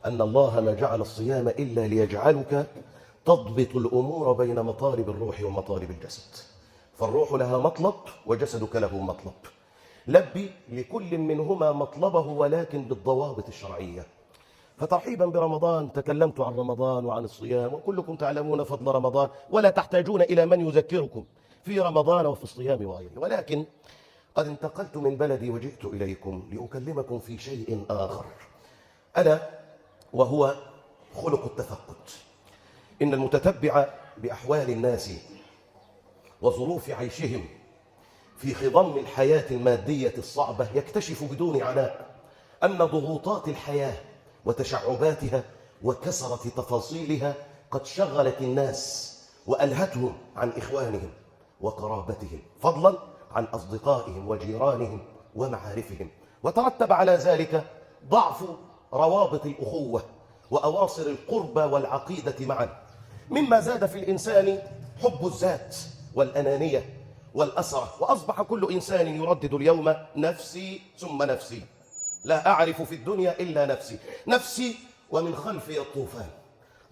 أن الله ما جعل الصيام إلا ليجعلك تضبط الأمور بين مطالب الروح ومطالب الجسد. فالروح لها مطلب وجسدك له مطلب. لبي لكل منهما مطلبه ولكن بالضوابط الشرعية. فترحيبا برمضان، تكلمت عن رمضان وعن الصيام، وكلكم تعلمون فضل رمضان ولا تحتاجون إلى من يذكركم في رمضان وفي الصيام وغيره. ولكن قد انتقلت من بلدي وجئت إليكم لأكلمكم في شيء آخر، ألا وهو خلق التفقد. إن المتتبع بأحوال الناس وظروف عيشهم في خضم الحياة المادية الصعبة يكتشف بدون عناء أن ضغوطات الحياة وتشعباتها وكثرة تفاصيلها قد شغلت الناس وألهتهم عن إخوانهم وقرابتهم، فضلا عن أصدقائهم وجيرانهم ومعارفهم. وترتب على ذلك ضعف روابط الأخوة وأواصر القربى والعقيدة معا، مما زاد في الإنسان حب الذات والأنانية والأسرة، وأصبح كل إنسان يردد اليوم نفسي ثم نفسي، لا أعرف في الدنيا إلا نفسي، نفسي ومن خلفي الطوفان.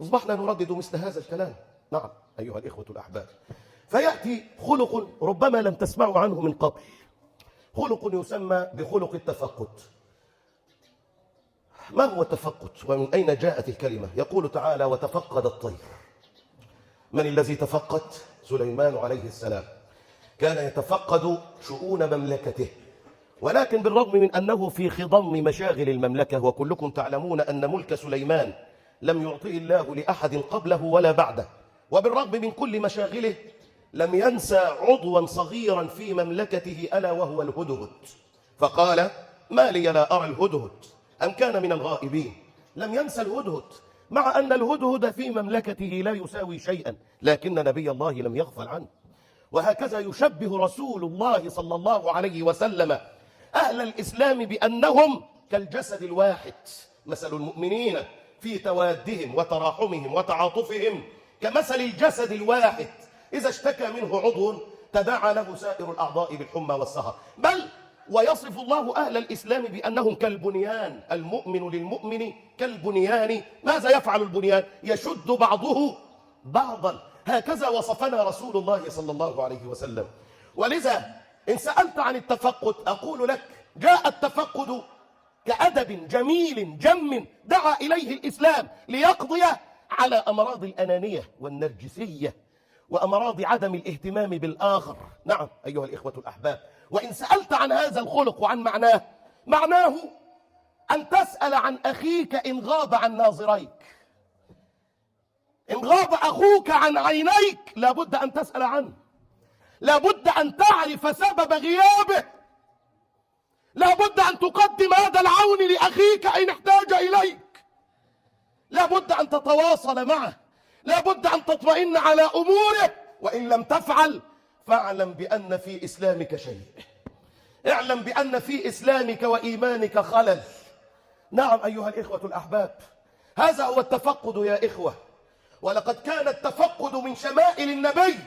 أصبحنا نردد مثل هذا الكلام. نعم أيها الإخوة الأحباب، فيأتي خلق ربما لم تسمعوا عنه من قبل، خلق يسمى بخلق التفقد. ما هو التفقد ومن أين جاءت الكلمة؟ يقول تعالى: وتفقد الطير. من الذي تفقد؟ سليمان عليه السلام كان يتفقد شؤون مملكته، ولكن بالرغم من أنه في خضم مشاغل المملكة، وكلكم تعلمون أن ملك سليمان لم يعطيه الله لأحد قبله ولا بعده، وبالرغم من كل مشاغله لم ينسى عضوا صغيرا في مملكته ألا وهو الهدهد، فقال: ما لي لا أرى الهدهد أم كان من الغائبين. لم ينسى الهدهد، مع أن الهدهد في مملكته لا يساوي شيئا، لكن نبي الله لم يغفل عنه. وهكذا يشبه رسول الله صلى الله عليه وسلم أهل الإسلام بأنهم كالجسد الواحد، مثل المؤمنين في توادهم وتراحمهم وتعاطفهم كمثل الجسد الواحد إذا اشتكى منه عضو تداعى له سائر الأعضاء بالحمى والسهر. بل ويصف الله أهل الإسلام بأنهم كالبنيان، المؤمن للمؤمن كالبنيان. ماذا يفعل البنيان؟ يشد بعضه بعضا. هكذا وصفنا رسول الله صلى الله عليه وسلم. ولذا إن سألت عن التفقد أقول لك: جاء التفقد كأدب جميل جم دعا إليه الإسلام ليقضي على أمراض الأنانية والنرجسية وأمراض عدم الاهتمام بالآخر. نعم أيها الإخوة الأحباب، وإن سألت عن هذا الخلق وعن معناه أن تسأل عن أخيك إن غاب عن ناظريك. إن غاب أخوك عن عينيك لابد أن تسأل عنه، لابد أن تعرف سبب غيابه، لابد أن تقدم هذا العون لأخيك إن احتاج إليك، لابد أن تتواصل معه، لابد أن تطمئن على أموره. وإن لم تفعل فاعلم بأن في إسلامك شيء، اعلم بأن في إسلامك وإيمانك خلل. نعم أيها الإخوة الأحباب، هذا هو التفقد يا إخوة. ولقد كان التفقد من شمائل النبي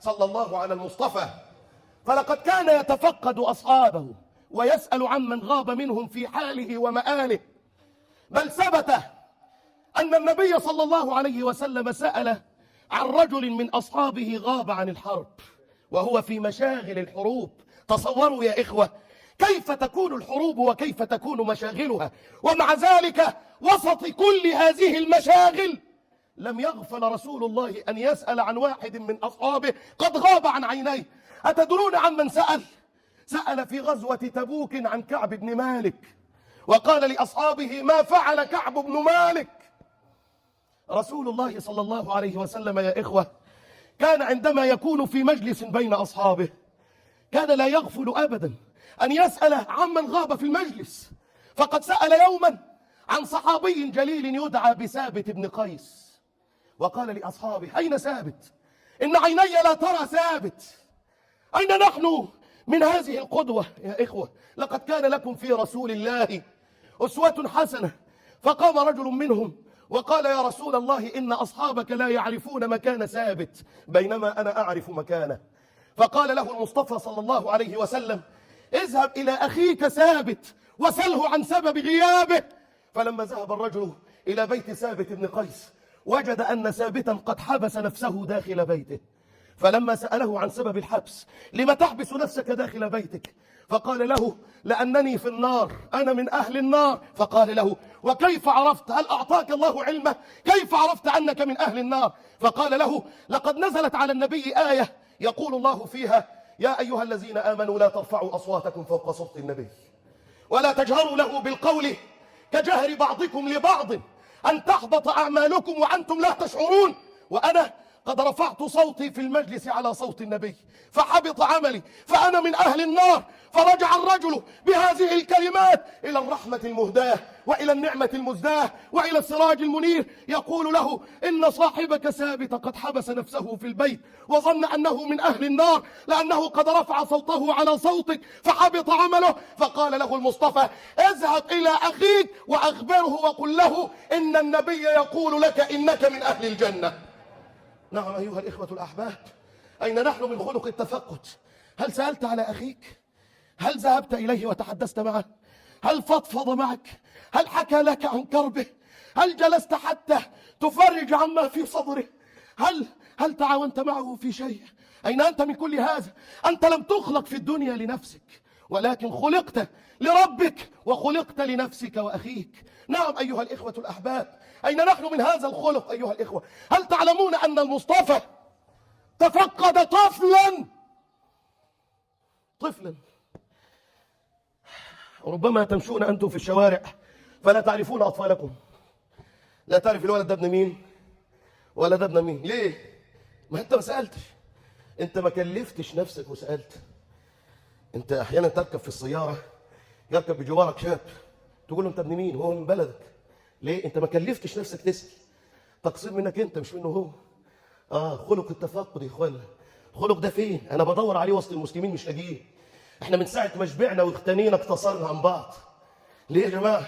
صلى الله على المصطفى، فلقد كان يتفقد أصحابه ويسأل عمن غاب منهم في حاله ومآله. بل ثبت أن النبي صلى الله عليه وسلم سأل عن رجل من أصحابه غاب عن الحرب وهو في مشاغل الحروب. تصوروا يا إخوة كيف تكون الحروب وكيف تكون مشاغلها، ومع ذلك وسط كل هذه المشاغل لم يغفل رسول الله أن يسأل عن واحد من أصحابه قد غاب عن عينيه. أتدرون عن من سأل؟ سأل في غزوة تبوك عن كعب بن مالك، وقال لأصحابه: ما فعل كعب بن مالك؟ رسول الله صلى الله عليه وسلم يا إخوة كان عندما يكون في مجلس بين أصحابه كان لا يغفل أبدا أن يسأل عمن غاب في المجلس. فقد سأل يوما عن صحابي جليل يدعى بثابت بن قيس، وقال لأصحابه: أين ثابت؟ إن عيني لا ترى ثابت. أين نحن من هذه القدوة يا إخوة؟ لقد كان لكم في رسول الله أسوة حسنة. فقام رجل منهم وقال: يا رسول الله إن أصحابك لا يعرفون مكان ثابت بينما أنا أعرف مكانه. فقال له المصطفى صلى الله عليه وسلم: اذهب إلى أخيك ثابت وسله عن سبب غيابه، فلما ذهب الرجل إلى بيت ثابت بن قيس وجد أن ثابتا قد حبس نفسه داخل بيته. فلما سأله عن سبب الحبس: لم تحبس نفسك داخل بيتك؟ فقال له: لأنني في النار، أنا من أهل النار. فقال له: وكيف عرفت؟ هل أعطاك الله علمه؟ كيف عرفت أنك من أهل النار؟ فقال له: لقد نزلت على النبي آية يقول الله فيها: يا أيها الذين آمنوا لا ترفعوا أصواتكم فوق صوت النبي ولا تجهروا له بالقول كجهر بعضكم لبعض أن تحبط أعمالكم وأنتم لا تشعرون. وأنا قد رفعت صوتي في المجلس على صوت النبي فحبط عملي فأنا من أهل النار. فرجع الرجل بهذه الكلمات إلى الرحمة المهداة وإلى النعمة المزداة وإلى السراج المنير، يقول له: إن صاحبك ثابت قد حبس نفسه في البيت وظن أنه من أهل النار لأنه قد رفع صوته على صوتك فحبط عمله. فقال له المصطفى: اذهب إلى أخيك وأخبره وقل له إن النبي يقول لك إنك من أهل الجنة. نعم أيها الإخوة الأحباب، أين نحن من خلق التفقد؟ هل سألت على أخيك؟ هل ذهبت إليه وتحدثت معه؟ هل فضفض معك؟ هل حكى لك عن كربه؟ هل جلست حتى تفرج عما في صدره؟ هل تعاونت معه في شيء؟ أين أنت من كل هذا؟ أنت لم تخلق في الدنيا لنفسك، ولكن خلقت لربك وخلقت لنفسك وأخيك. نعم أيها الإخوة الأحباب، أين نحن من هذا الخلق أيها الإخوة؟ هل تعلمون أن المصطفى تفقد طفلا؟ ربما تمشون أنتم في الشوارع فلا تعرفون أطفالكم، لا تعرف الولد ده ابن مين ولا ده ابن مين. ليه؟ ما أنت ما سألتش، أنت ما كلفتش نفسك وسألت. أنت أحيانا تركب في السيارة يركب بجوارك شاب تقول له أنت ابن مين وهو من بلدك. ليه؟ أنت ما كلفتش نفسك تسأل. تقصير منك أنت مش منه هو. خلق التفقد يا إخوانا. الخلق ده فين؟ أنا بدور عليه وسط المسلمين مش لاقيه. احنا من ساعة ما شبعنا واغتنينا اقتصرنا عن بعض. ليه يا جماعة؟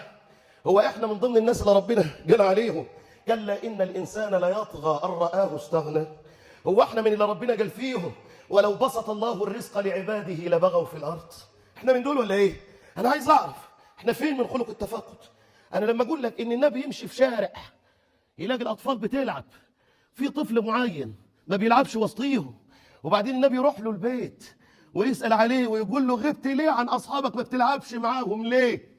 هو احنا من ضمن الناس اللي ربنا قال عليهم كلا إن الإنسان لا يطغى أن رآه استغنى؟ هو احنا من اللي ربنا قال فيهم ولو بسط الله الرزق لعباده لبغوا في الأرض؟ احنا من دول ولا ايه؟ أنا عايز أعرف احنا فين من خلق التفقد. أنا لما أقول لك إن النبي يمشي في شارع يلاقي الأطفال بتلعب، في طفل معين ما بيلعبش وسطيهم، وبعدين النبي يروح له البيت ويسأل عليه ويقول له غبت ليه عن أصحابك ما بتلعبش معاهم ليه؟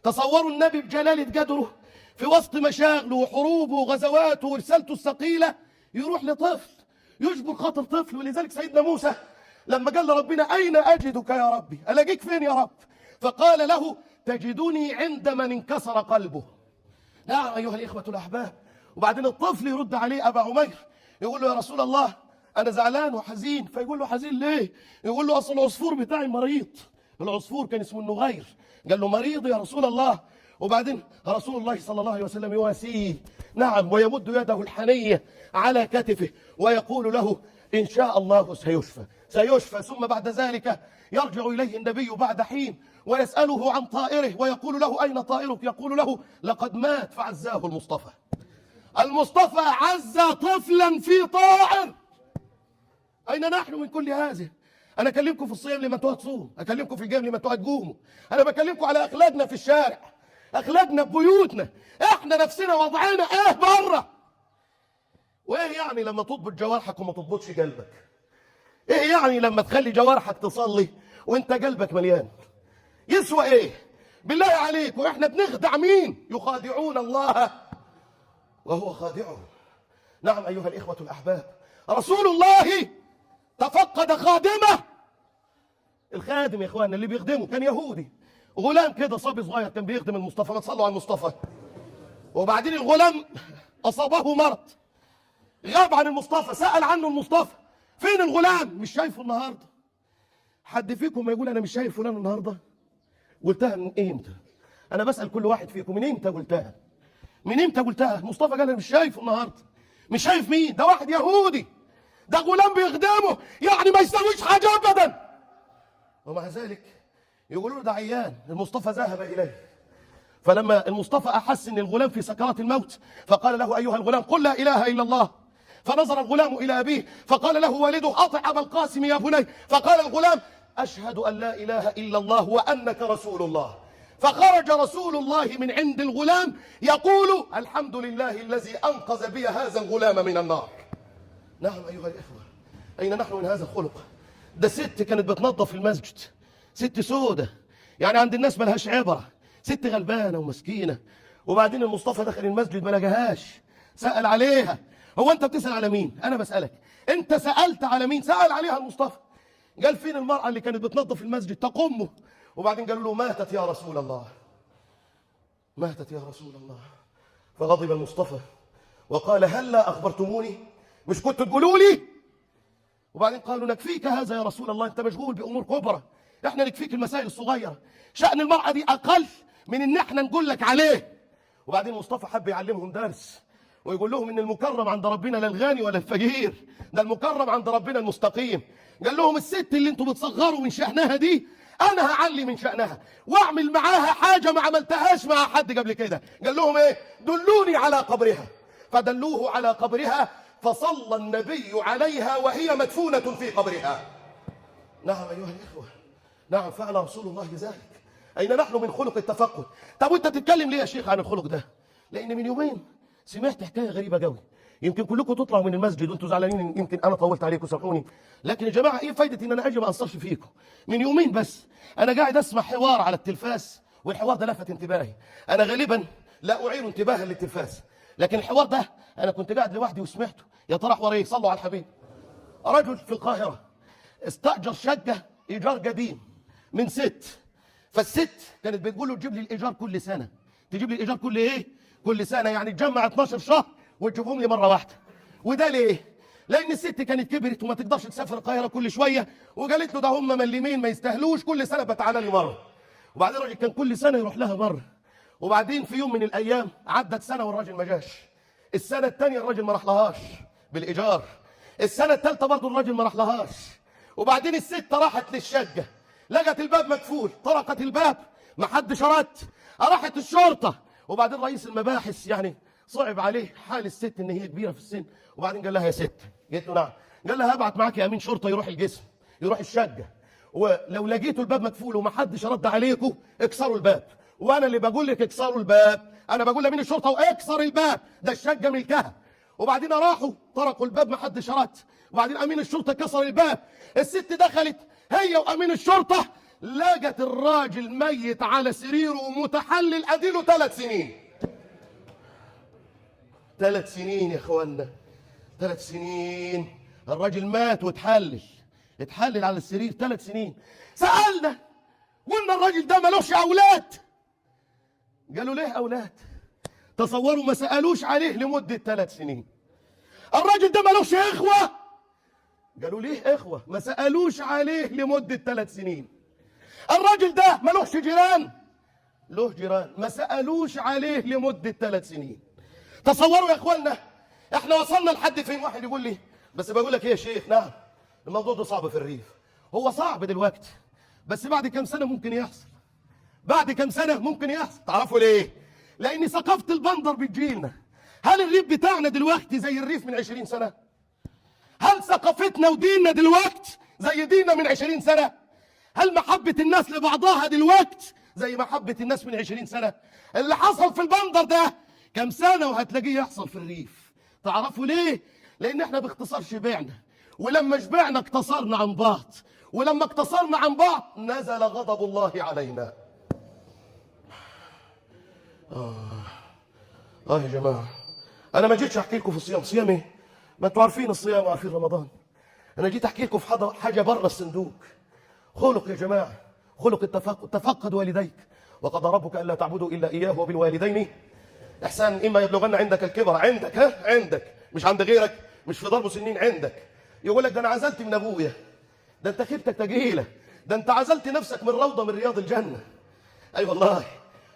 تصوروا النبي بجلالة قدره في وسط مشاغله وحروبه وغزواته ورسالته الثقيلة يروح لطفل يجبر خاطر طفل. ولذلك سيدنا موسى لما قال لربنا أين أجدك يا ربي؟ ألاقيك فين يا رب؟ فقال له تجدني عند من انكسر قلبه. نعم أيها الإخوة الأحباب. وبعدين الطفل يرد عليه أبا عمير يقول له يا رسول الله أنا زعلان وحزين. فيقول له حزين ليه؟ يقول له أصل العصفور بتاعي مريض. العصفور كان اسمه النغير. قال له مريض يا رسول الله. وبعدين رسول الله صلى الله عليه وسلم يواسيه، نعم، ويمد يده الحنية على كتفه ويقول له إن شاء الله سيشفى. ثم بعد ذلك يرجع إليه النبي بعد حين ويسأله عن طائره ويقول له أين طائرك؟ يقول له لقد مات فعزاه المصطفى. المصطفى عز طفلا في طائر. أين نحن من كل هذا؟ أنا أكلمكم في الصيام لما انتوا هتصوموا، أكلمكم في الجيم لما انتوا هتقوموا. أنا بكلمكم على أخلاقنا في الشارع، أخلاقنا في بيوتنا، إحنا نفسنا وضعنا إيه بره. وإيه يعني لما تضبط جوارحك وما تضبطش قلبك؟ إيه يعني لما تخلي جوارحك تصلي وأنت قلبك مليان؟ يسوى إيه؟ بالله عليك. وإحنا بنخدع مين؟ يخادعون الله وهو خادعهم. نعم أيها الإخوة الأحباب، رسول الله تفقد خادمه. الخادم يا إخواننا اللي بيخدمه كان يهودي، غلام كده صبي صغير كان بيخدم المصطفى. ما تصلوا على المصطفى. وبعدين الغلام أصابه مرض، غاب عن المصطفى، سأل عنه المصطفى فين الغلام؟ مش شايفه النهارده. حد فيكم ما يقول أنا مش شايف فلان النهارده؟ قلتها من إمتى؟ أنا بسأل كل واحد فيكم من إمتى قلتها؟ من إمتى قلتها؟ المصطفى قال أنا مش شايفه النهارده. مش شايف مين؟ ده واحد يهودي، ده غلام بيخدمه، يعني ما يسويش حاجة أبدا. ومع ذلك يقولوا له ده عيان. المصطفى ذهب إليه، فلما المصطفى أحس أن الغلام في سكرات الموت فقال له أيها الغلام قل لا إله إلا الله. فنظر الغلام إلى أبيه فقال له والده أطع أبا القاسم يا بني. فقال الغلام أشهد أن لا إله إلا الله وأنك رسول الله. فخرج رسول الله من عند الغلام يقول: الحمد لله الذي أنقذ بي هذا الغلام من النار. نعم أيها الإخوة، أين نحن من هذا الخلق؟ ده ست كانت بتنظف المسجد، ست سودة، يعني عند الناس ملهاش عبرة، ست غلبانة ومسكينة. وبعدين المصطفى دخل المسجد ما لقاهاش، سأل عليها. هو أنت بتسأل على مين؟ أنا بسألك، أنت سألت على مين؟ سأل عليها المصطفى. قال: فين المرأة اللي كانت بتنظف المسجد تقومه؟ وبعدين قالوا له: ماتت يا رسول الله، ماتت يا رسول الله. فغضب المصطفى وقال: هلا أخبرتموني؟ مش كنتوا تقولوا لي؟ وبعدين قالوا: نكفيك هذا يا رسول الله، انت مشغول بامور كبرى، احنا نكفيك المسائل الصغيره، شأن المرأة دي اقل من ان احنا نقول لك عليه. وبعدين مصطفى حب يعلمهم درس ويقول لهم ان المكرم عند ربنا لا الغني ولا الفقير، ده المكرم عند ربنا المستقيم. قال لهم: الست اللي انتوا بتصغروا من شأنها دي انا هعلي من شأنها واعمل معاها حاجه ما عملتهاش مع حد قبل كده. قال لهم ايه؟ دلوني على قبرها. فدلوه على قبرها، فصلى النبي عليها وهي مدفونة في قبرها. نعم أيها الإخوة، نعم فعل رسول الله ذلك. أين نحن من خلق التفقد؟ طب وأنت تتكلم ليه يا شيخ عن الخلق ده؟ لأن من يومين سمعت حكاية غريبة قوي، يمكن كلكم تطلعوا من المسجد وأنتم زعلانين، يمكن أنا طولت عليكم سامحوني، لكن يا جماعة إيه فايدة إن أنا أجي ما أنصرش فيكم؟ من يومين بس أنا قاعد أسمع حوار على التلفاز، والحوار ده لفت انتباهي. أنا غالبا لا أعير انتباها للتلفاز، لكن الحوار ده أنا كنت قاعد لوحدي وسمعته. يا ترى حوار إيه؟ صلوا على الحبيب. رجل في القاهرة استأجر شقة إيجار قديم من ست، فالست كانت بتقول له: تجيب لي الإيجار كل سنة. تجيب لي الإيجار كل إيه؟ كل سنة، يعني تجمع 12 شهر وتجيبهم لي مرة واحدة. وده ليه؟ لأن الست كانت كبرت وما تقدرش تسافر القاهرة كل شوية، وقالت له: ده هم ملمين ما يستاهلوش، كل سنة بتعالى لي مرة. وبعدين الراجل كان كل سنة يروح لها مرة. وبعدين في يوم من الأيام عدت سنة والراجل ما جاش. السنة الثانية الراجل ما راح لهاش بالإيجار. السنة الثالثة برضه الراجل ما راح لهاش. وبعدين الست راحت للشقة، لقت الباب مقفول، طرقت الباب ما حدش رد، راحت الشرطة. وبعدين رئيس المباحث يعني صعب عليه حال الست ان هي كبيرة في السن، وبعدين قال لها: يا ست. قالت له: نعم. قال لها: هبعت معاك يا امين شرطة يروح الجسم، يروح الشقة، ولو لقيتوا الباب مقفول وما حدش رد عليكم اكسروا الباب، وانا اللي بقول لك اكسروا الباب، انا بقول لامين الشرطة واكسر الباب، ده الشقة ملكها. وبعدين راحوا طرقوا الباب ما حدش رد، وبعدين امين الشرطه كسر الباب. الست دخلت هي وامين الشرطه، لقت الراجل ميت على سريره ومتحلل اديله 3 سنين. 3 سنين يا اخوانا، 3 سنين الراجل مات واتحلل، اتحلل على السرير 3 سنين. سألنا قلنا: الراجل ده ملوش اولاد. قالوا: ليه اولاد؟ تصوروا ما سألوش عليه لمدة 3 سنين. الراجل ده ملوش إخوة. قالوا: ليه إخوة؟ ما سألوش عليه لمدة 3 سنين. الراجل ده ملوش جيران. له جيران، ما سألوش عليه لمدة 3 سنين. تصوروا يا إخوانا إحنا وصلنا لحد فين. واحد يقول لي: بس بقول لك إيه يا شيخ، نعم الموضوع ده صعب في الريف. هو صعب دلوقتي، بس بعد كم سنة ممكن يحصل. بعد كم سنة ممكن يحصل. تعرفوا ليه؟ لأن ثقافة البندر بتجيلنا. هل الريف بتاعنا دلوقتي زي الريف من 20 سنة؟ هل ثقافتنا وديننا دلوقتي زي ديننا من 20 سنة؟ هل محبة الناس لبعضها دلوقتي زي محبة الناس من 20 سنة؟ اللي حصل في البندر ده كم سنة وهتلاقيه يحصل في الريف. تعرفوا ليه؟ لأن احنا باختصار شبعنا، ولما شبعنا اقتصرنا عن بعض، ولما اقتصرنا عن بعض نزل غضب الله علينا. يا جماعة، أنا ما جيتش أحكي لكم في الصيام. صيام إيه؟ ما أنتوا عارفين الصيام وعارفين رمضان. أنا جيت أحكي لكم في حاجة بره الصندوق. خلق يا جماعة، خلق التفقد. تفقد والديك، وقضى ربك ألا تعبدوا إلا إياه وبالوالدين إحسان إما يبلغن عندك الكبر. عندك، عندك، مش عند غيرك، مش في ضرب سنين، عندك. يقول لك: ده أنا عزلت من أبويا، ده أنت خيبتك تجيلة، ده أنت عزلت نفسك من روضة من رياض الجنة. أي والله.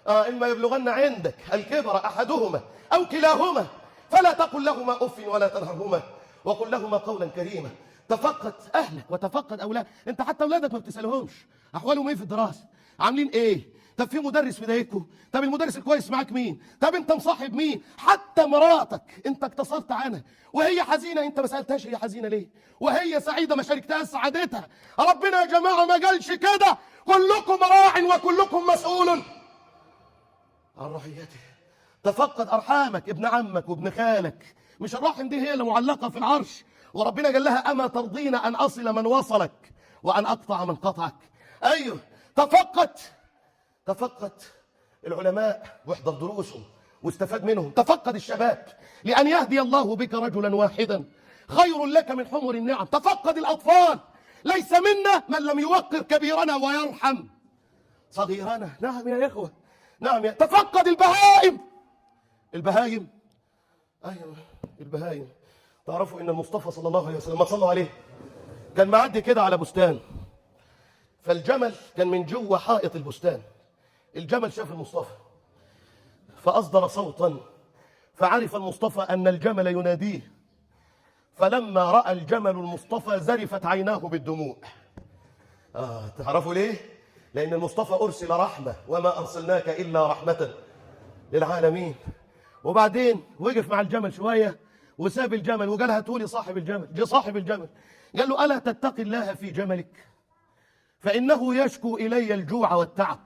إما يبلغن عندك الكبر أحدهما أو كلاهما فلا تقل لهما أف ولا تنهرهما وقل لهما قولا كريما. تفقد أهلك وتفقد أولادك. أنت حتى أولادك ما بتسألهمش أحوالهم إيه في الدراسة، عاملين إيه، طب في مدرس مضايقكم، طب المدرس الكويس معاك مين، طب أنت مصاحب مين. حتى مراتك أنت اقتصرت عنها، وهي حزينة أنت ما سألتهاش هي حزينة ليه، وهي سعيدة ما شاركتها سعادتها. ربنا يا جماعة ما قالش كده: كلكم راع وكلكم مسؤول عن رعيته. تفقد أرحامك، ابن عمك وابن خالك. مش الرحم دي هي اللي معلقة في العرش، وربنا قال لها أما ترضين أن أصل من وصلك وأن أقطع من قطعك. أيوه، تفقد العلماء واحضر دروسهم واستفاد منهم. تفقد الشباب، لأن يهدي الله بك رجلا واحدا خير لك من حمر النعم. تفقد الأطفال، ليس منا من لم يوقر كبيرنا ويرحم صغيرنا. نعم يا إخوة، نعم تفقد البهايم. أيوة البهايم. تعرفوا إن المصطفى صلى الله عليه وسلم، ما صلوا عليه، كان معدي كده على بستان، فالجمل كان من جوه حائط البستان. الجمل شاف المصطفى فأصدر صوتا، فعرف المصطفى أن الجمل يناديه، فلما رأى الجمل المصطفى زرفت عيناه بالدموع. تعرفوا ليه؟ لأن المصطفى أرسل رحمة، وما أرسلناك إلا رحمة للعالمين. وبعدين وقف مع الجمل شوية وساب الجمل وقال هاتوا لي صاحب الجمل. جه صاحب الجمل قال له ألا تتقي الله في جملك فإنه يشكو إلي الجوع والتعب.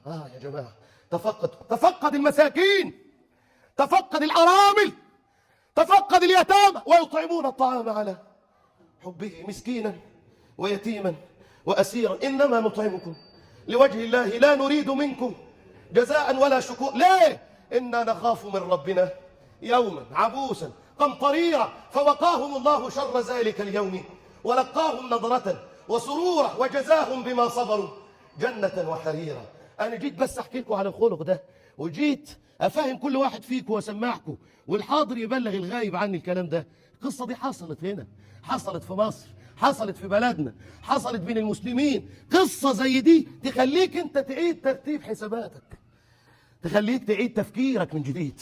يا جماعة، تفقد المساكين، تفقد الأرامل، تفقد اليتامى. ويطعمون الطعام على حبه مسكينا ويتيما وأسيرا إنما نطعمكم لوجه الله لا نريد منكم جزاء ولا شكور. ليه؟ إنا نخاف من ربنا يوما عبوسا قمطريرا فوقاهم الله شر ذلك اليوم ولقاهم نضرة وسرورا وجزاهم بما صبروا جنة وحريرا. أنا جيت بس أحكي لكم على الخلق ده، وجيت أفهم كل واحد فيكم وأسمعكم، والحاضر يبلغ الغايب عني الكلام ده. القصة دي حصلت هنا، حصلت في مصر، حصلت في بلدنا، حصلت بين المسلمين. قصة زي دي تخليك أنت تعيد ترتيب حساباتك، تخليك تعيد تفكيرك من جديد.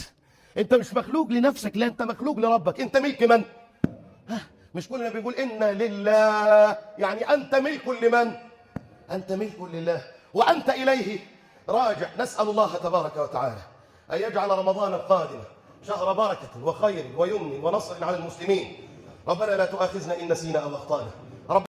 أنت مش مخلوق لنفسك، لا أنت مخلوق لربك. أنت ملك من؟ مش كلنا بنقول إنا لله، يعني أنت ملك لمن؟ أنت ملك لله وأنت إليه راجع. نسأل الله تبارك وتعالى أن يجعل رمضان القادم شهر بركة وخير ويمن ونصر على المسلمين. ربنا لا تؤاخذنا إن نسينا أو أخطأنا.